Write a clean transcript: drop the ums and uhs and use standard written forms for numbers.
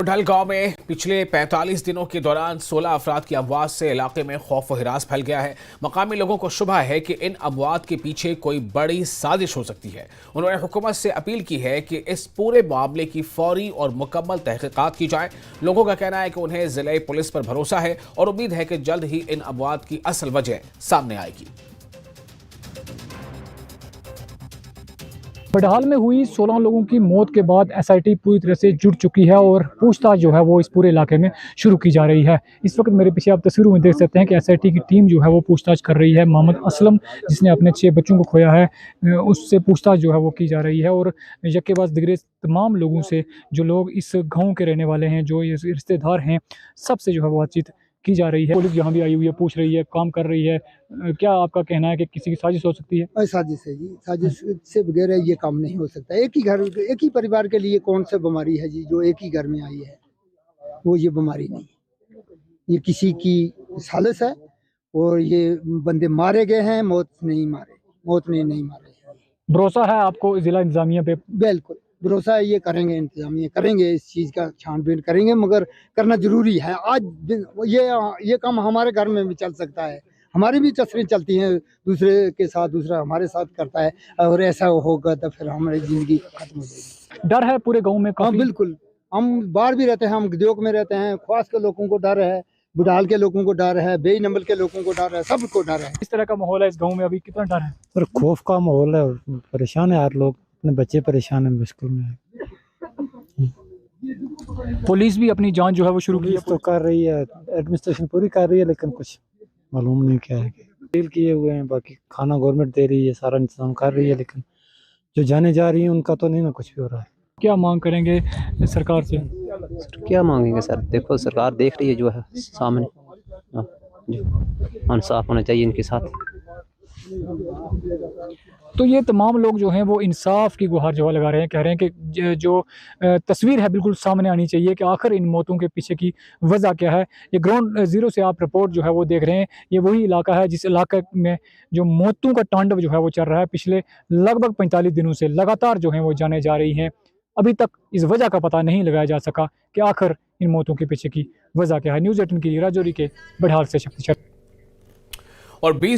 बुढ़ल गांव में पिछले 45 दिनों के दौरान 16 अफराद की अमवात से इलाके में खौफ व हिरास फैल गया है। मकामी लोगों को शुबह है कि इन अमवात के पीछे कोई बड़ी साजिश हो सकती है। उन्होंने हुकूमत से अपील की है कि इस पूरे मामले की फौरी और मुकम्मल तहकीकात की जाए। लोगों का कहना है कि उन्हें जिले पुलिस पर भरोसा है और उम्मीद है कि जल्द ही इन अमवात की असल वजह सामने आएगी। बडहाल में हुई 16 लोगों की मौत के बाद एसआईटी पूरी तरह से जुट चुकी है और पूछताछ जो है वो इस पूरे इलाके में शुरू की जा रही है। इस वक्त मेरे पीछे आप तस्वीरों में देख सकते हैं कि एसआईटी की टीम जो है वो पूछताछ कर रही है। मोहम्मद असलम जिसने अपने 6 बच्चों को खोया है, उससे पूछताछ जो है वो की जा रही है और यके बाद दिगरे तमाम लोगों से, जो लोग इस गाँव के रहने वाले हैं, जो ये रिश्तेदार हैं, सबसे जो है वो बातचीत की जा रही है। पुलिस यहाँ भी आई हुई है, पूछ रही है, काम कर रही है। क्या आपका कहना है कि किसी की साजिश हो सकती है? साजिश है जी, साजिश से बगैर ये काम नहीं हो सकता। एक ही परिवार के लिए कौन सा बीमारी है जी जो एक ही घर में आई है, वो ये बीमारी नहीं, ये किसी की साजिश है और ये बंदे मारे गए हैं, मौत ने नहीं मारे। भरोसा है आपको जिला इंतजामिया पे? बिल्कुल भरोसा है, ये करेंगे, इंतजामिया करेंगे, इस चीज़ का छानबीन करेंगे, मगर करना जरूरी है। आज ये काम हमारे घर में भी चल सकता है, हमारी भी तस्वीरें चलती हैं दूसरे के साथ, दूसरा हमारे साथ करता है, और ऐसा होगा तो फिर हमारी ज़िंदगी खत्म हो जाएगी। डर है पूरे गांव में? हाँ बिल्कुल, हम बाहर भी रहते हैं, हम गद्योक में रहते हैं, ख्वास के लोगों को डर है, बुढ़ाल के लोगों को डर है, बेई नंबल के लोगों को डर है, सबको डर है। इस तरह का माहौल है इस गांव में, अभी कितना डर है? और खौफ का माहौल है, परेशान है यार लोग, अपने बच्चे परेशान है, मुश्किल में है। पुलिस भी अपनी जांच जो है वो शुरू की पुलिस तो कर रही है, एडमिनिस्ट्रेशन पूरी कर रही है, लेकिन कुछ मालूम नहीं क्या है। डील किए हुए हैं, बाकी खाना गवर्नमेंट दे रही है, सारा इंतजाम कर रही है, लेकिन जो जाने जा रही है उनका तो नहीं ना कुछ भी हो रहा है। क्या मांग करेंगे सरकार से? सर क्या मांगेंगे सर, देखो सरकार देख रही है जो है सामने, जो इंसाफ होना चाहिए इनके साथ। तो ये तमाम लोग जो हैं वो इंसाफ की गुहार जो है लगा रहे हैं, कह रहे हैं कि जो तस्वीर है बिल्कुल सामने आनी चाहिए कि आखिर इन मौतों के पीछे की वजह क्या है। ये ग्राउंड ज़ीरो से आप रिपोर्ट जो है वो देख रहे हैं, ये वही इलाका है जिस इलाके में जो मौतों का तांडव जो है वो चल रहा है। पिछले लगभग 45 दिनों से लगातार जो है वो जाने जा रही हैं। अभी तक इस वजह का पता नहीं लगाया जा सका कि आखिर इन मौतों के पीछे की वजह क्या है। न्यूज़ 18 की राजौरी के बडहाल से शक्ति। और 20